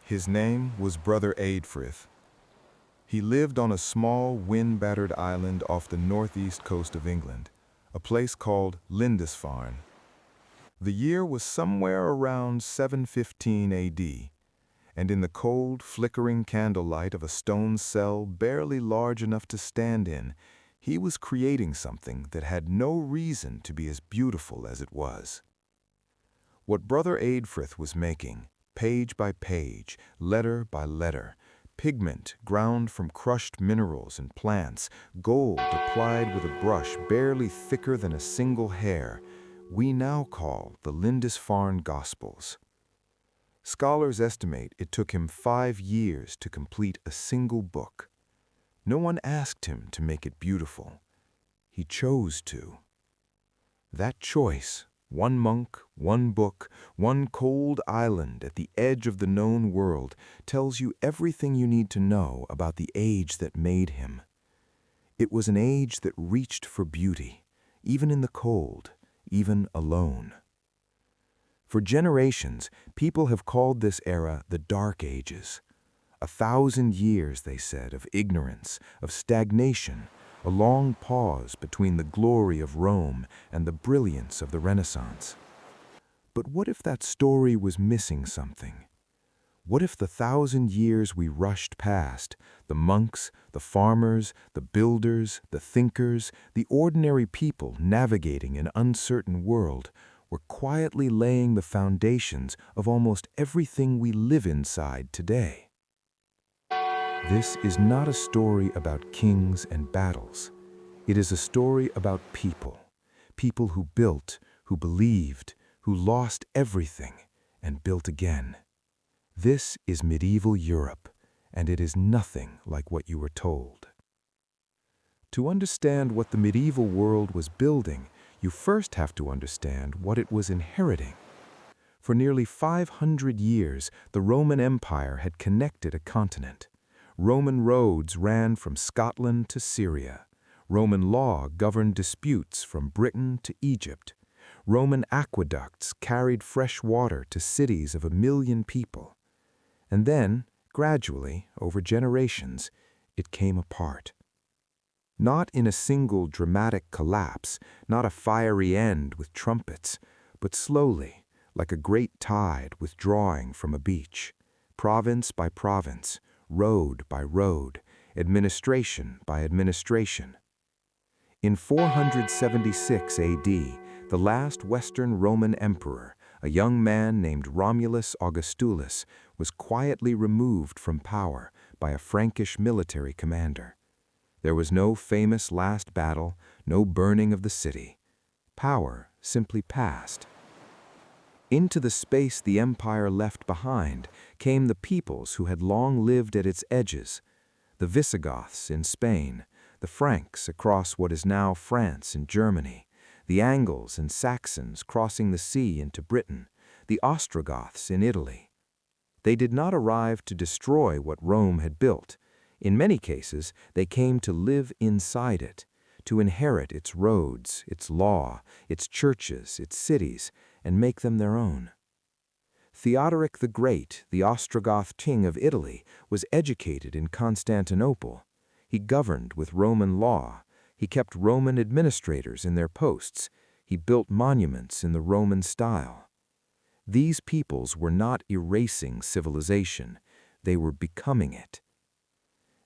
His name was Brother Eadfrith. He lived on a small, wind-battered island off the northeast coast of England, a place called Lindisfarne. The year was somewhere around 715 AD, and in the cold, flickering candlelight of a stone cell barely large enough to stand in, he was creating something that had no reason to be as beautiful as it was. What Brother Eadfrith was making, page by page, letter by letter, pigment ground from crushed minerals and plants, gold applied with a brush barely thicker than a single hair, we now call the Lindisfarne Gospels. Scholars estimate it took him 5 years to complete a single book. No one asked him to make it beautiful. He chose to. That choice, one monk, one book, one cold island at the edge of the known world, tells you everything you need to know about the age that made him. It was an age that reached for beauty, even in the cold, even alone. For generations, people have called this era the Dark Ages. 1,000 years, they said, of ignorance, of stagnation, a long pause between the glory of Rome and the brilliance of the Renaissance. But what if that story was missing something? What if the 1,000 years we rushed past, the monks, the farmers, the builders, the thinkers, the ordinary people navigating an uncertain world, were quietly laying the foundations of almost everything we live inside today? This is not a story about kings and battles. It is a story about people. People who built, who believed, who lost everything and built again. This is medieval Europe, and it is nothing like what you were told. To understand what the medieval world was building, you first have to understand what it was inheriting. For nearly 500 years, the Roman Empire had connected a continent. Roman roads ran from Scotland to Syria. Roman law governed disputes from Britain to Egypt. Roman aqueducts carried fresh water to cities of 1 million people. And then, gradually, over generations, it came apart. Not in a single dramatic collapse, not a fiery end with trumpets, but slowly, like a great tide withdrawing from a beach, province by province, road by road, administration by administration. In 476 AD, the last Western Roman emperor, a young man named Romulus Augustulus, was quietly removed from power by a Frankish military commander. There was no famous last battle, no burning of the city. Power simply passed. Into the space the empire left behind came the peoples who had long lived at its edges: the Visigoths in Spain, the Franks across what is now France and Germany, the Angles and Saxons crossing the sea into Britain, the Ostrogoths in Italy. They did not arrive to destroy what Rome had built. In many cases, they came to live inside it, to inherit its roads, its law, its churches, its cities, and make them their own. Theodoric the Great, the Ostrogoth king of Italy, was educated in Constantinople. He governed with Roman law. He kept Roman administrators in their posts. He built monuments in the Roman style. These peoples were not erasing civilization. They were becoming it.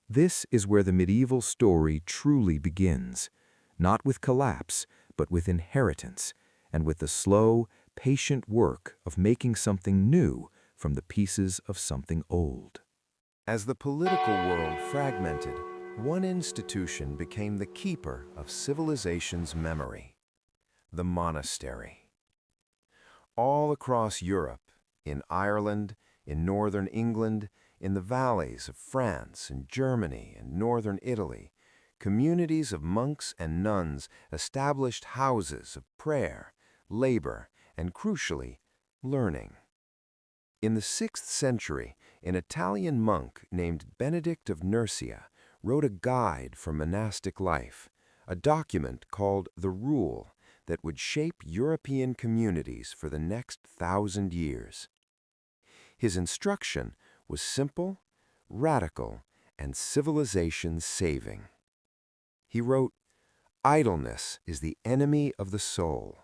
This is where the medieval story truly begins, not with collapse, but with inheritance, and with the slow, patient work of making something new from the pieces of something old. As the political world fragmented, one institution became the keeper of civilization's memory: the monastery. All across Europe, in Ireland, in northern England, in the valleys of France and Germany and northern Italy, communities of monks and nuns established houses of prayer, labor, and crucially, learning. In the 6th century, an Italian monk named Benedict of Nursia wrote a guide for monastic life, a document called the Rule that would shape European communities for the next 1,000 years. His instruction was simple, radical, and civilization-saving. He wrote, "Idleness is the enemy of the soul.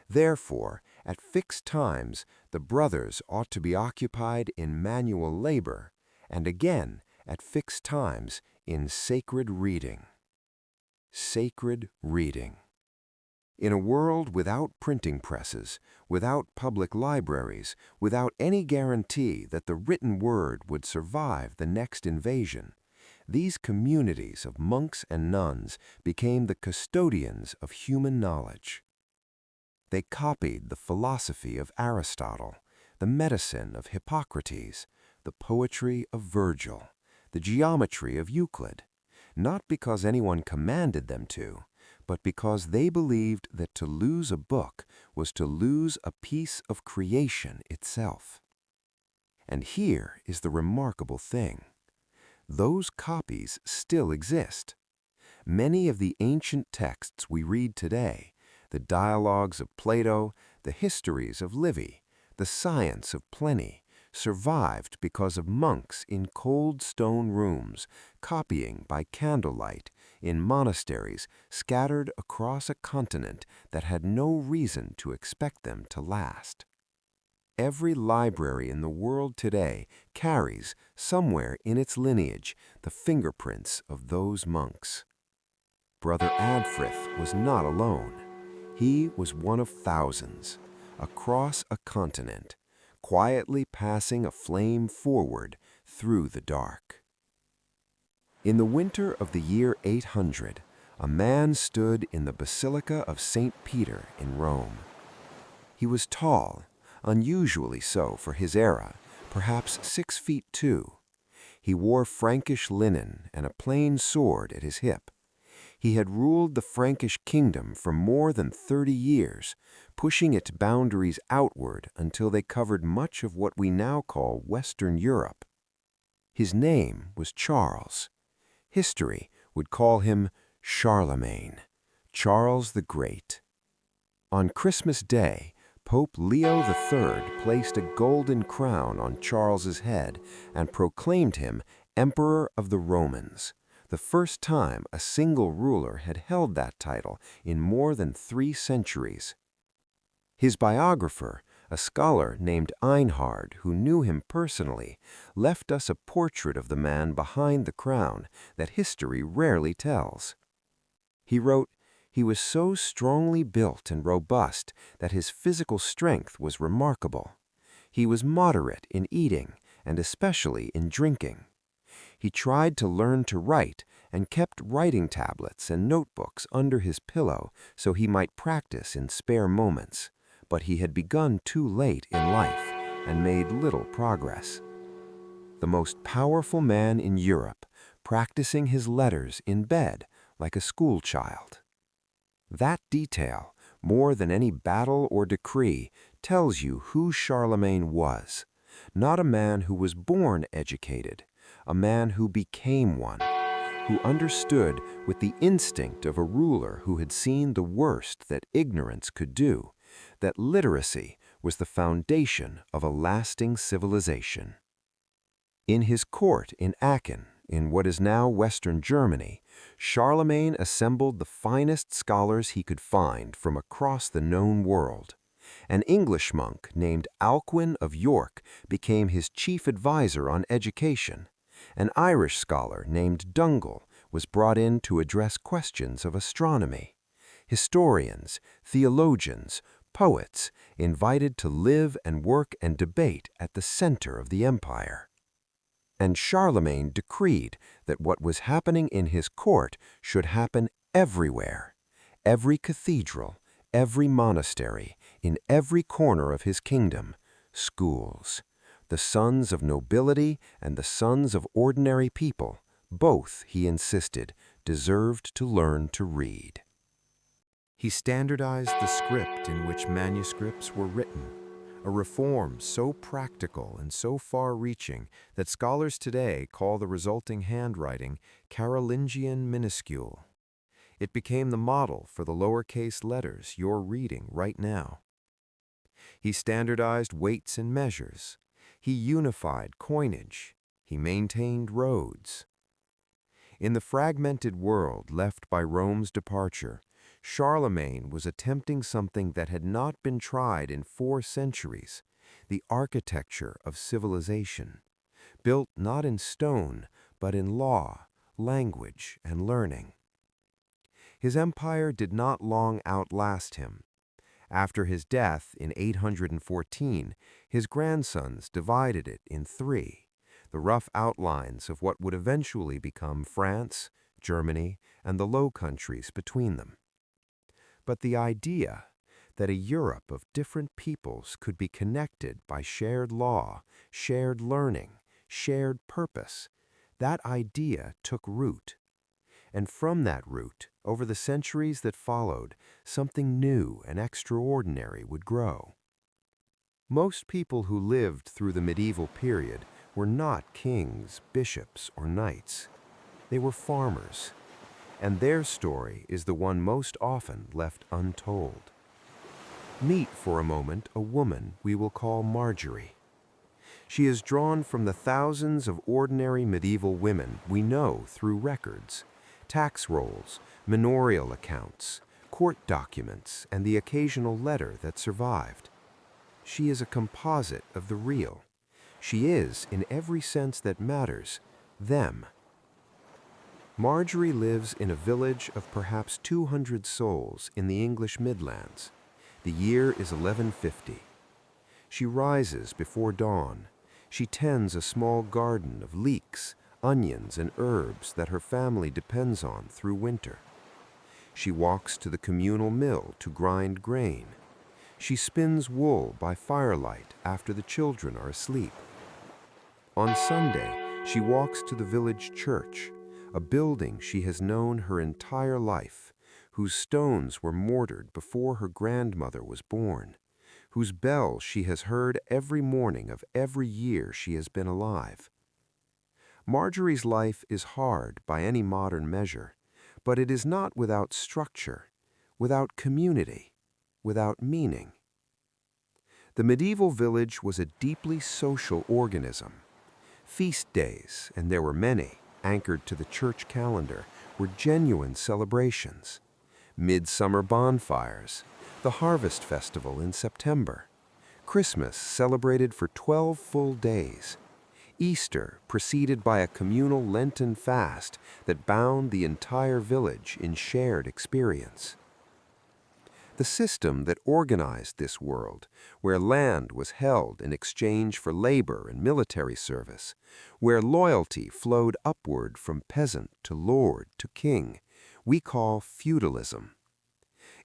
Therefore, at fixed times, the brothers ought to be occupied in manual labor, and again, at fixed times, in sacred reading." Sacred reading. In a world without printing presses, without public libraries, without any guarantee that the written word would survive the next invasion, these communities of monks and nuns became the custodians of human knowledge. They copied the philosophy of Aristotle, the medicine of Hippocrates, the poetry of Virgil, the geometry of Euclid, not because anyone commanded them to, but because they believed that to lose a book was to lose a piece of creation itself. And here is the remarkable thing. Those copies still exist. Many of the ancient texts we read today, the dialogues of Plato, the histories of Livy, the science of Pliny, survived because of monks in cold stone rooms, copying by candlelight in monasteries scattered across a continent that had no reason to expect them to last. Every library in the world today carries, somewhere in its lineage, the fingerprints of those monks. Brother Adfrith was not alone. He was one of thousands, across a continent, quietly passing a flame forward through the dark. In the winter of the year 800, a man stood in the Basilica of St. Peter in Rome. He was tall, unusually so for his era, perhaps 6 feet 2. He wore Frankish linen and a plain sword at his hip. He had ruled the Frankish kingdom for more than 30 years, pushing its boundaries outward until they covered much of what we now call Western Europe. His name was Charles. History would call him Charlemagne, Charles the Great. On Christmas Day, Pope Leo III placed a golden crown on Charles's head and proclaimed him Emperor of the Romans, the first time a single ruler had held that title in more than 3 centuries. His biographer, a scholar named Einhard, who knew him personally, left us a portrait of the man behind the crown that history rarely tells. He wrote, "He was so strongly built and robust that his physical strength was remarkable. He was moderate in eating and especially in drinking. He tried to learn to write and kept writing tablets and notebooks under his pillow so he might practice in spare moments, but he had begun too late in life and made little progress. The most powerful man in Europe, practicing his letters in bed like a school child." That detail, more than any battle or decree, tells you who Charlemagne was. Not a man who was born educated, a man who became one, who understood with the instinct of a ruler who had seen the worst that ignorance could do, that literacy was the foundation of a lasting civilization. In his court in Aachen, in what is now Western Germany, Charlemagne assembled the finest scholars he could find from across the known world. An English monk named Alcuin of York became his chief advisor on education. An Irish scholar named Dungal was brought in to address questions of astronomy. Historians, theologians, poets invited to live and work and debate at the center of the empire. And Charlemagne decreed that what was happening in his court should happen everywhere. Every cathedral, every monastery, in every corner of his kingdom, schools. The sons of nobility and the sons of ordinary people, both, he insisted, deserved to learn to read. He standardized the script in which manuscripts were written, a reform so practical and so far-reaching that scholars today call the resulting handwriting Carolingian minuscule. It became the model for the lowercase letters you're reading right now. He standardized weights and measures. He unified coinage. He maintained roads. In the fragmented world left by Rome's departure, Charlemagne was attempting something that had not been tried in 4 centuries, the architecture of civilization, built not in stone, but in law, language, and learning. His empire did not long outlast him. After his death in 814, his grandsons divided it in 3, the rough outlines of what would eventually become France, Germany, and the Low Countries between them. But the idea that a Europe of different peoples could be connected by shared law, shared learning, shared purpose, that idea took root. And from that root, over the centuries that followed, something new and extraordinary would grow. Most people who lived through the medieval period were not kings, bishops, or knights. They were farmers, and their story is the one most often left untold. Meet for a moment a woman we will call Marjorie. She is drawn from the thousands of ordinary medieval women we know through records, tax rolls, manorial accounts, court documents, and the occasional letter that survived. She is a composite of the real. She is, in every sense that matters, them. Marjorie lives in a village of perhaps 200 souls in the English Midlands. The year is 1150. She rises before dawn. She tends a small garden of leeks, onions, and herbs that her family depends on through winter. She walks to the communal mill to grind grain. She spins wool by firelight after the children are asleep. On Sunday, she walks to the village church, a building she has known her entire life, whose stones were mortared before her grandmother was born, whose bell she has heard every morning of every year she has been alive. Marjorie's life is hard by any modern measure, but it is not without structure, without community, without meaning. The medieval village was a deeply social organism. Feast days, and there were many, anchored to the church calendar, were genuine celebrations. Midsummer bonfires, the harvest festival in September, Christmas celebrated for 12 full days, Easter preceded by a communal Lenten fast that bound the entire village in shared experience. The system that organized this world, where land was held in exchange for labor and military service, where loyalty flowed upward from peasant to lord to king, we call feudalism.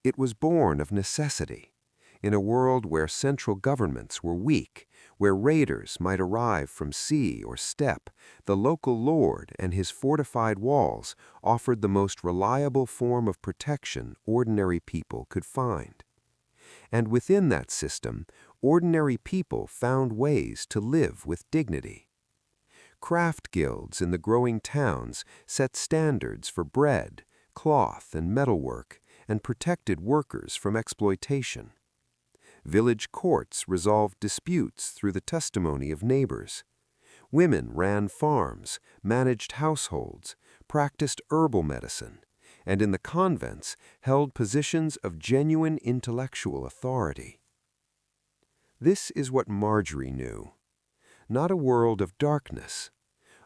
It was born of necessity. In a world where central governments were weak, where raiders might arrive from sea or steppe, the local lord and his fortified walls offered the most reliable form of protection ordinary people could find. And within that system, ordinary people found ways to live with dignity. Craft guilds in the growing towns set standards for bread, cloth, and metalwork, and protected workers from exploitation. Village courts resolved disputes through the testimony of neighbors. Women ran farms, managed households, practiced herbal medicine, and in the convents held positions of genuine intellectual authority. This is what Marjorie knew. Not a world of darkness,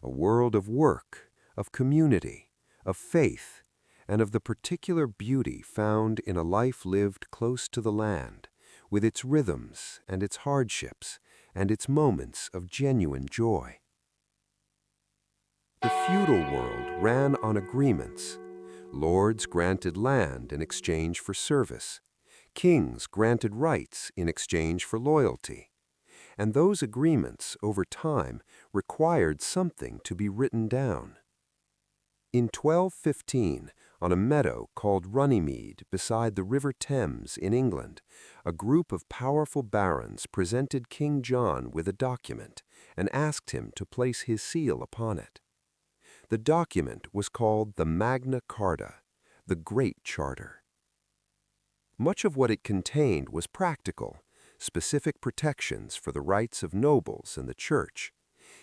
a world of work, of community, of faith, and of the particular beauty found in a life lived close to the land, with its rhythms and its hardships and its moments of genuine joy. The feudal world ran on agreements. Lords granted land in exchange for service. Kings granted rights in exchange for loyalty. And those agreements, over time, required something to be written down. In 1215, on a meadow called Runnymede beside the River Thames in England, a group of powerful barons presented King John with a document and asked him to place his seal upon it. The document was called the Magna Carta, the Great Charter. Much of what it contained was practical, specific protections for the rights of nobles and the church.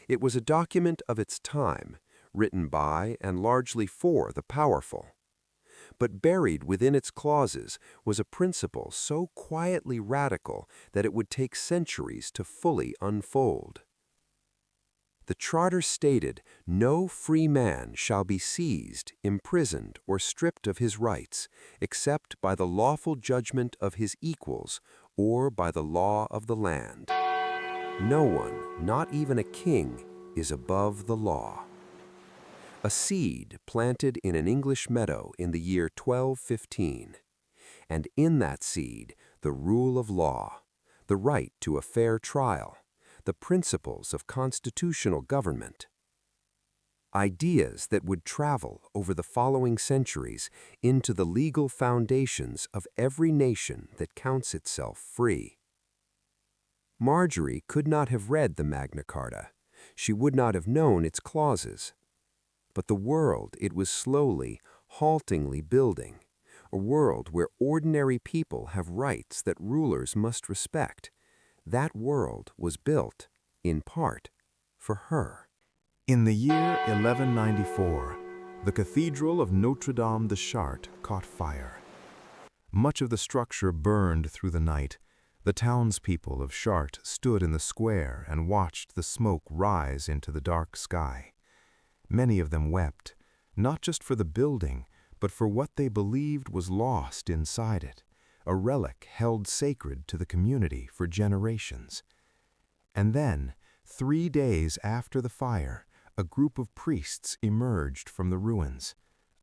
It was a document of its time, written by and largely for the powerful. But buried within its clauses was a principle so quietly radical that it would take centuries to fully unfold. The Charter stated, "No free man shall be seized, imprisoned, or stripped of his rights, except by the lawful judgment of his equals or by the law of the land. No one, not even a king, is above the law." A seed planted in an English meadow in the year 1215. And in that seed, the rule of law, the right to a fair trial, the principles of constitutional government. Ideas that would travel over the following centuries into the legal foundations of every nation that counts itself free. Marjorie could not have read the Magna Carta. She would not have known its clauses. But the world it was slowly, haltingly building, a world where ordinary people have rights that rulers must respect, that world was built, in part, for her. In the year 1194, the Cathedral of Notre-Dame de Chartres caught fire. Much of the structure burned through the night. The townspeople of Chartres stood in the square and watched the smoke rise into the dark sky. Many of them wept, not just for the building, but for what they believed was lost inside it, a relic held sacred to the community for generations. And then, 3 days after the fire, a group of priests emerged from the ruins,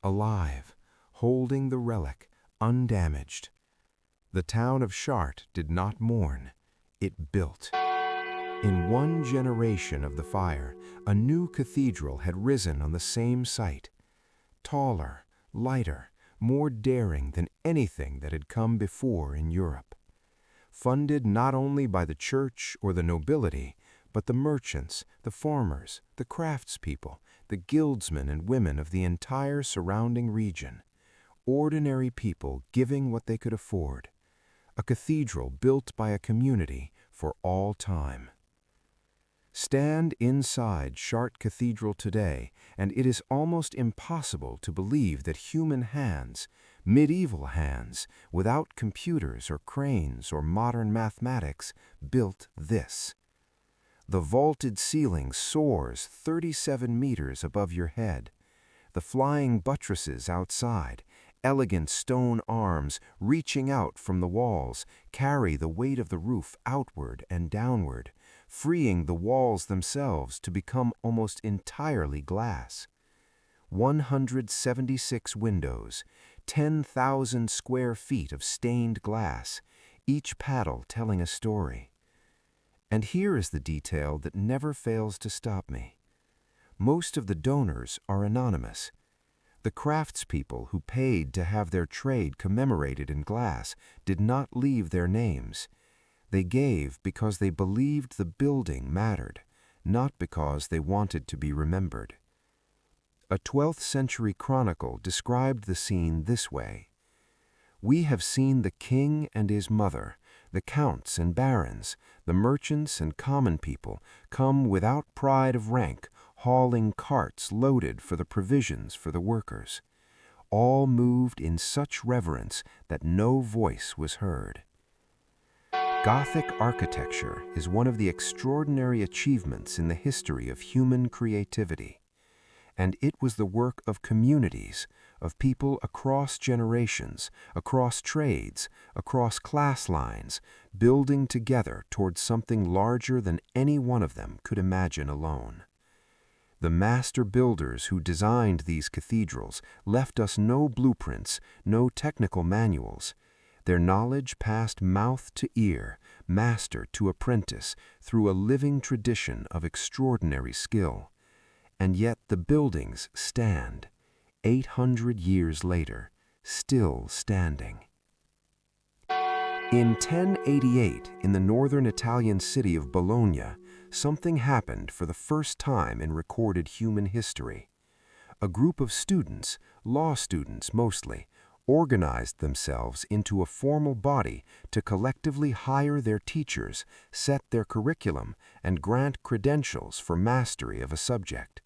alive, holding the relic, undamaged. The town of Chartres did not mourn, it built. In 1 generation of the fire, a new cathedral had risen on the same site, taller, lighter, more daring than anything that had come before in Europe. Funded not only by the church or the nobility, but the merchants, the farmers, the craftspeople, the guildsmen and women of the entire surrounding region. Ordinary people giving what they could afford. A cathedral built by a community for all time. Stand inside Chartres Cathedral today, and it is almost impossible to believe that human hands, medieval hands, without computers or cranes or modern mathematics, built this. The vaulted ceiling soars 37 meters above your head. The flying buttresses outside, elegant stone arms reaching out from the walls, carry the weight of the roof outward and downward, freeing the walls themselves to become almost entirely glass. 176 windows, 10,000 square feet of stained glass, each panel telling a story. And here is the detail that never fails to stop me. Most of the donors are anonymous. The craftspeople who paid to have their trade commemorated in glass did not leave their names. They gave because they believed the building mattered, not because they wanted to be remembered. A 12th century chronicle described the scene this way: "We have seen the king and his mother, the counts and barons, the merchants and common people come without pride of rank, hauling carts loaded for the provisions for the workers. All moved in such reverence that no voice was heard." Gothic architecture is one of the extraordinary achievements in the history of human creativity. And it was the work of communities, of people across generations, across trades, across class lines, building together towards something larger than any one of them could imagine alone. The master builders who designed these cathedrals left us no blueprints, no technical manuals. Their knowledge passed mouth to ear, master to apprentice, through a living tradition of extraordinary skill. And yet the buildings stand, 800 years later, still standing. In 1088, in the northern Italian city of Bologna, something happened for the first time in recorded human history. A group of students, law students mostly, organized themselves into a formal body to collectively hire their teachers, set their curriculum, and grant credentials for mastery of a subject.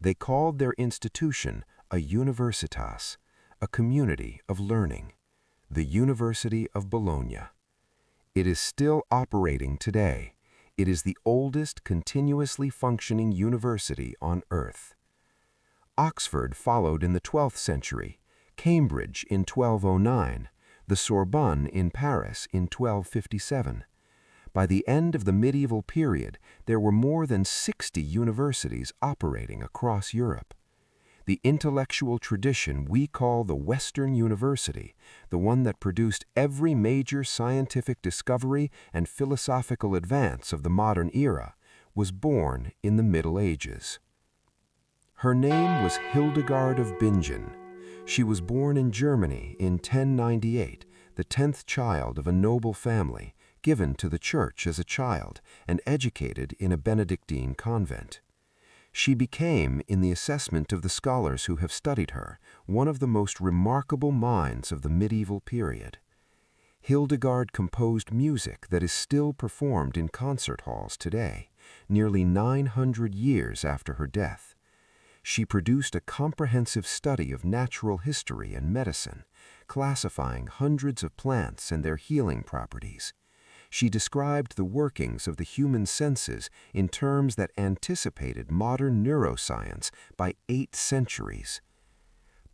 They called their institution a universitas, a community of learning, the University of Bologna. It is still operating today. It is the oldest continuously functioning university on Earth. Oxford followed in the 12th century, Cambridge in 1209, the Sorbonne in Paris in 1257. By the end of the medieval period, there were more than 60 universities operating across Europe. The intellectual tradition we call the Western University, the one that produced every major scientific discovery and philosophical advance of the modern era, was born in the Middle Ages. Her name was Hildegard of Bingen. She was born in Germany in 1098, the 10th child of a noble family, given to the church as a child and educated in a Benedictine convent. She became, in the assessment of the scholars who have studied her, one of the most remarkable minds of the medieval period. Hildegard composed music that is still performed in concert halls today, nearly 900 years after her death. She produced a comprehensive study of natural history and medicine, classifying hundreds of plants and their healing properties. She described the workings of the human senses in terms that anticipated modern neuroscience by 8 centuries.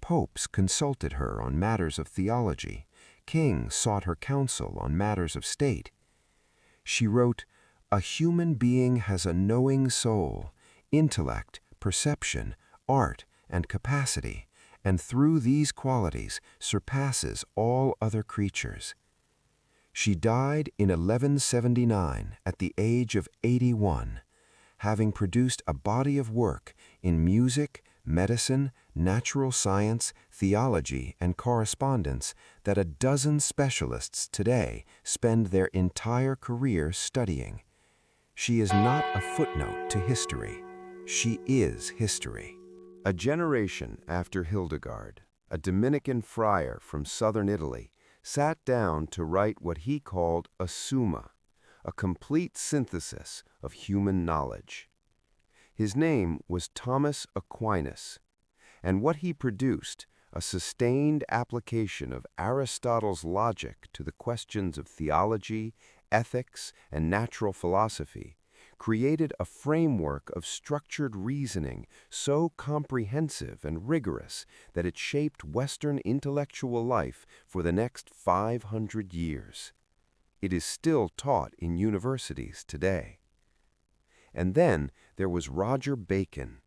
Popes consulted her on matters of theology. Kings sought her counsel on matters of state. She wrote, "A human being has a knowing soul, intellect, perception, art, and capacity, and through these qualities surpasses all other creatures." She died in 1179 at the age of 81, having produced a body of work in music, medicine, natural science, theology, and correspondence that a dozen specialists today spend their entire career studying. She is not a footnote to history. She is history. A generation after Hildegard, a Dominican friar from southern Italy sat down to write what he called a Summa, a complete synthesis of human knowledge. His name was Thomas Aquinas, and what he produced, a sustained application of Aristotle's logic to the questions of theology, ethics, and natural philosophy, created a framework of structured reasoning so comprehensive and rigorous that it shaped Western intellectual life for the next 500 years. It is still taught in universities today. And then there was Roger Bacon,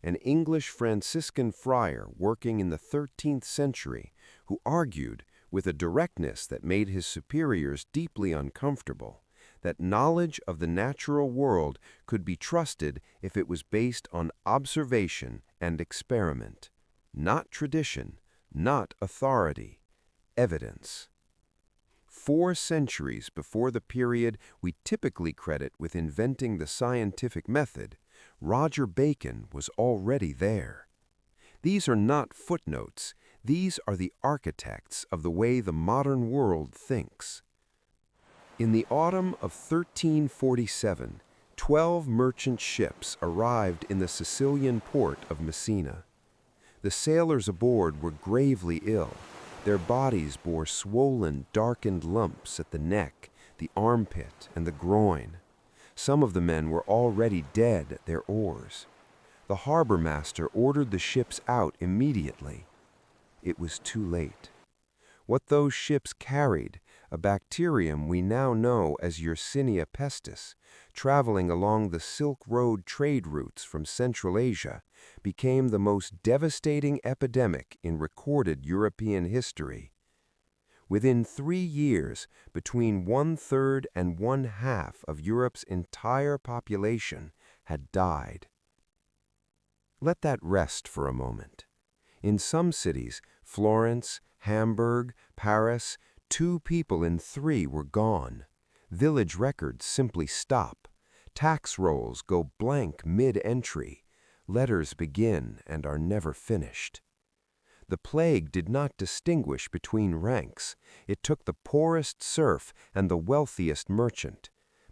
an English Franciscan friar working in the 13th century, who argued, with a directness that made his superiors deeply uncomfortable, that knowledge of the natural world could be trusted if it was based on observation and experiment, not tradition, not authority, evidence. 4 centuries before the period we typically credit with inventing the scientific method, Roger Bacon was already there. These are not footnotes. These are the architects of the way the modern world thinks. In the autumn of 1347, 12 merchant ships arrived in the Sicilian port of Messina. The sailors aboard were gravely ill. Their bodies bore swollen, darkened lumps at the neck, the armpit, and the groin. Some of the men were already dead at their oars. The harbor master ordered the ships out immediately. It was too late. What those ships carried, a bacterium we now know as Yersinia pestis, traveling along the Silk Road trade routes from Central Asia, became the most devastating epidemic in recorded European history. Within 3 years, between 1/3 and 1/2 of Europe's entire population had died. Let that rest for a moment. In some cities, Florence, Hamburg, Paris, 2 people in 3 were gone. Village records simply stop. Tax rolls go blank mid-entry. Letters begin and are never finished. The plague did not distinguish between ranks. It took the poorest serf and the wealthiest merchant.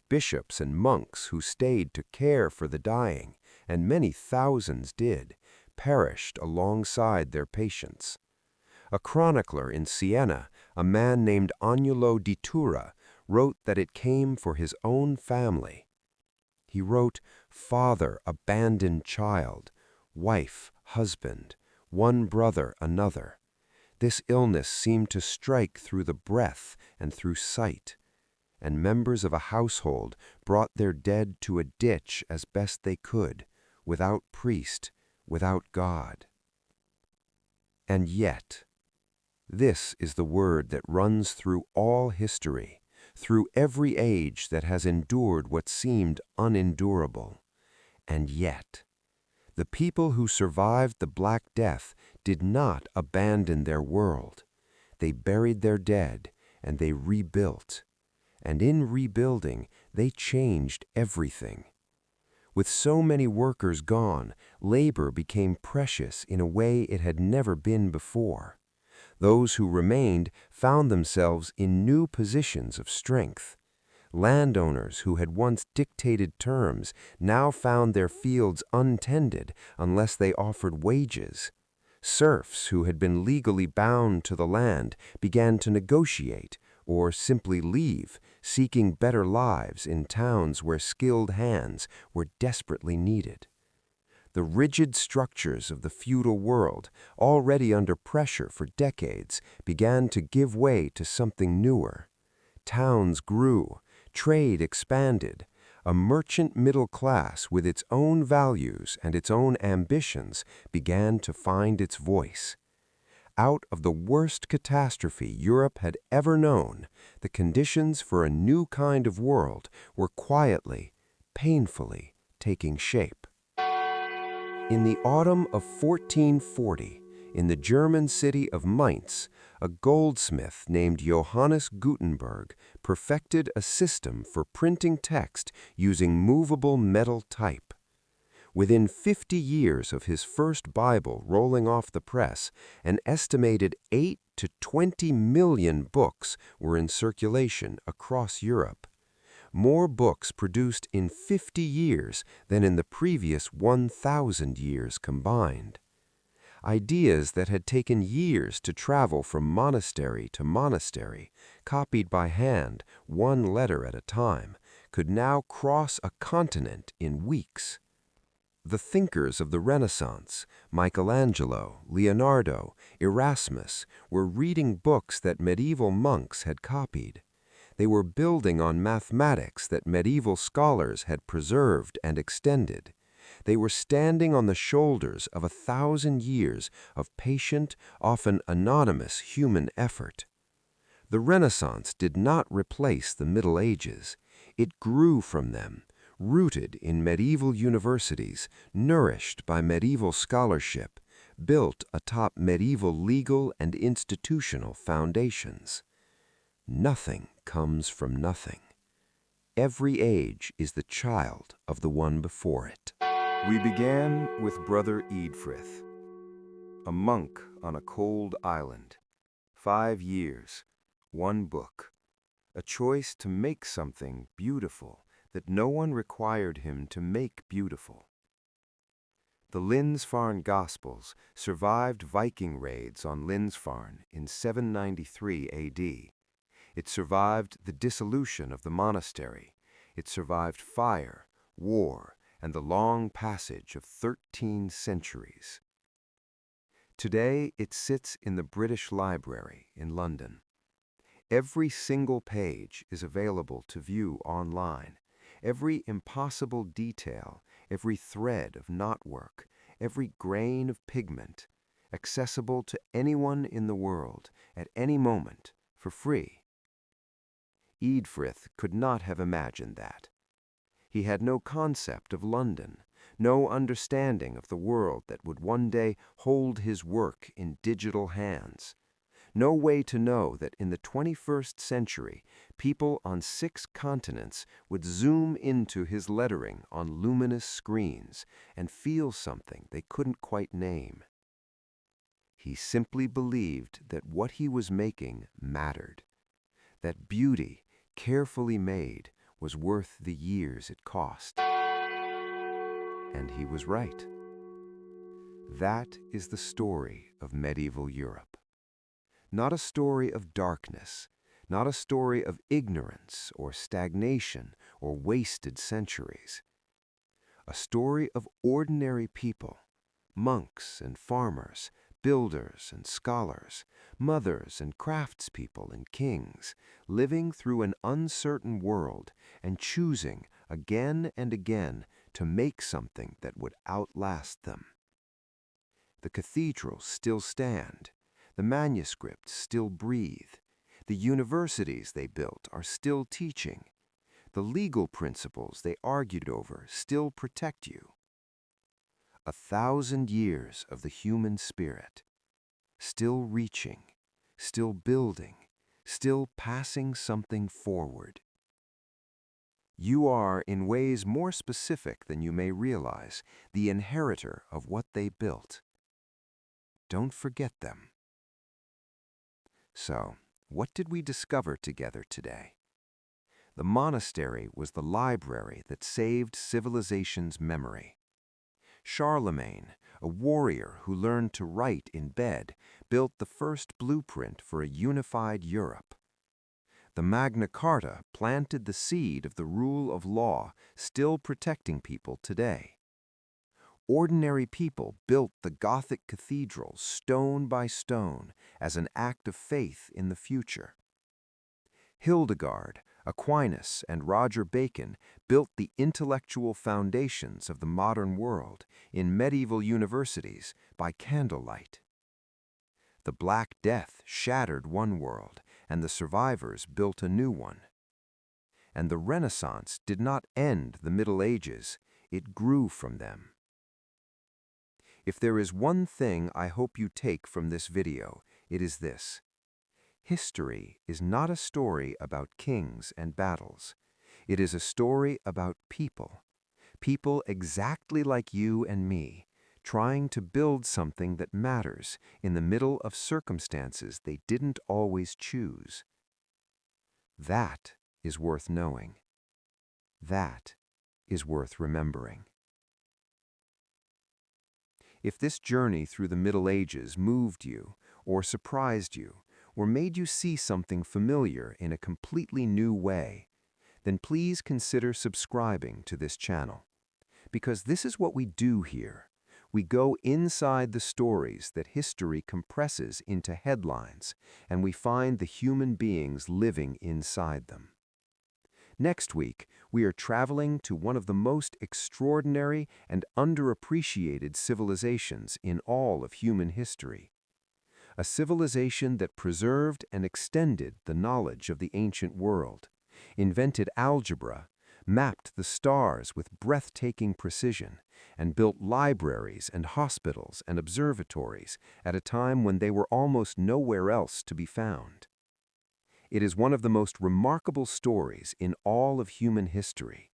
Bishops and monks who stayed to care for the dying, and many thousands did, perished alongside their patients. A chronicler in Siena, a man named Agnolo di Tura, wrote that it came for his own family. He wrote, "Father abandoned child, wife, husband, one brother another. This illness seemed to strike through the breath and through sight, and members of a household brought their dead to a ditch as best they could, without priest, without God." And yet, this is the word that runs through all history, through every age that has endured what seemed unendurable. And yet, the people who survived the Black Death did not abandon their world. They buried their dead, and they rebuilt. And in rebuilding, they changed everything. With so many workers gone, labor became precious in a way it had never been before. Those who remained found themselves in new positions of strength. Landowners who had once dictated terms now found their fields untended unless they offered wages. Serfs who had been legally bound to the land began to negotiate or simply leave, seeking better lives in towns where skilled hands were desperately needed. The rigid structures of the feudal world, already under pressure for decades, began to give way to something newer. Towns grew, trade expanded, a merchant middle class with its own values and its own ambitions began to find its voice. Out of the worst catastrophe Europe had ever known, the conditions for a new kind of world were quietly, painfully taking shape. In the autumn of 1440, in the German city of Mainz, a goldsmith named Johannes Gutenberg perfected a system for printing text using movable metal type. Within 50 years of his first Bible rolling off the press, an estimated 8 to 20 million books were in circulation across Europe. More books produced in 50 years than in the previous 1,000 years combined. Ideas that had taken years to travel from monastery to monastery, copied by hand, one letter at a time, could now cross a continent in weeks. The thinkers of the Renaissance, Michelangelo, Leonardo, Erasmus, were reading books that medieval monks had copied. They were building on mathematics that medieval scholars had preserved and extended. They were standing on the shoulders of 1,000 years of patient, often anonymous human effort. The Renaissance did not replace the Middle Ages. It grew from them, rooted in medieval universities, nourished by medieval scholarship, built atop medieval legal and institutional foundations. Nothing comes from nothing. Every age is the child of the one before it. We began with Brother Eadfrith, a monk on a cold island. 5 years, one book, a choice to make something beautiful that no one required him to make beautiful. The Lindisfarne Gospels survived Viking raids on Lindisfarne in 793 A.D. It survived the dissolution of the monastery. It survived fire, war, and the long passage of 13 centuries. Today, it sits in the British Library in London. Every single page is available to view online. Every impossible detail, every thread of knotwork, every grain of pigment, accessible to anyone in the world at any moment for free. Eadfrith could not have imagined that. He had no concept of London, no understanding of the world that would one day hold his work in digital hands. No way to know that in the 21st century, people on 6 continents would zoom into his lettering on luminous screens and feel something they couldn't quite name. He simply believed that what he was making mattered, that beauty, carefully made, was worth the years it cost. And he was right. That is the story of medieval Europe. Not a story of darkness, not a story of ignorance or stagnation or wasted centuries. A story of ordinary people, monks and farmers, builders and scholars, mothers and craftspeople and kings, living through an uncertain world and choosing again and again to make something that would outlast them. The cathedrals still stand, the manuscripts still breathe, the universities they built are still teaching, the legal principles they argued over still protect you. 1,000 years of the human spirit, still reaching, still building, still passing something forward. You are, in ways more specific than you may realize, the inheritor of what they built. Don't forget them. So, what did we discover together today? The monastery was the library that saved civilization's memory. Charlemagne, a warrior who learned to write in bed, built the first blueprint for a unified Europe. The Magna Carta planted the seed of the rule of law, still protecting people today. Ordinary people built the Gothic cathedrals stone by stone as an act of faith in the future. Hildegard, Aquinas, and Roger Bacon built the intellectual foundations of the modern world in medieval universities by candlelight. The Black Death shattered one world, and the survivors built a new one. And the Renaissance did not end the Middle Ages, it grew from them. If there is one thing I hope you take from this video, it is this. History is not a story about kings and battles. It is a story about people. People exactly like you and me, trying to build something that matters in the middle of circumstances they didn't always choose. That is worth knowing. That is worth remembering. If this journey through the Middle Ages moved you, or surprised you, or made you see something familiar in a completely new way, then please consider subscribing to this channel. Because this is what we do here. We go inside the stories that history compresses into headlines, and we find the human beings living inside them. Next week, we are traveling to one of the most extraordinary and underappreciated civilizations in all of human history. A civilization that preserved and extended the knowledge of the ancient world, invented algebra, mapped the stars with breathtaking precision, and built libraries and hospitals and observatories at a time when they were almost nowhere else to be found. It is one of the most remarkable stories in all of human history,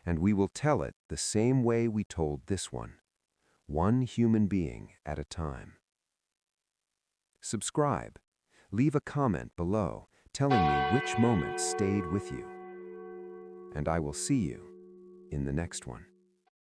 and we will tell it the same way we told this one human being at a time. Subscribe. Leave a comment below telling me which moment stayed with you. And I will see you in the next one.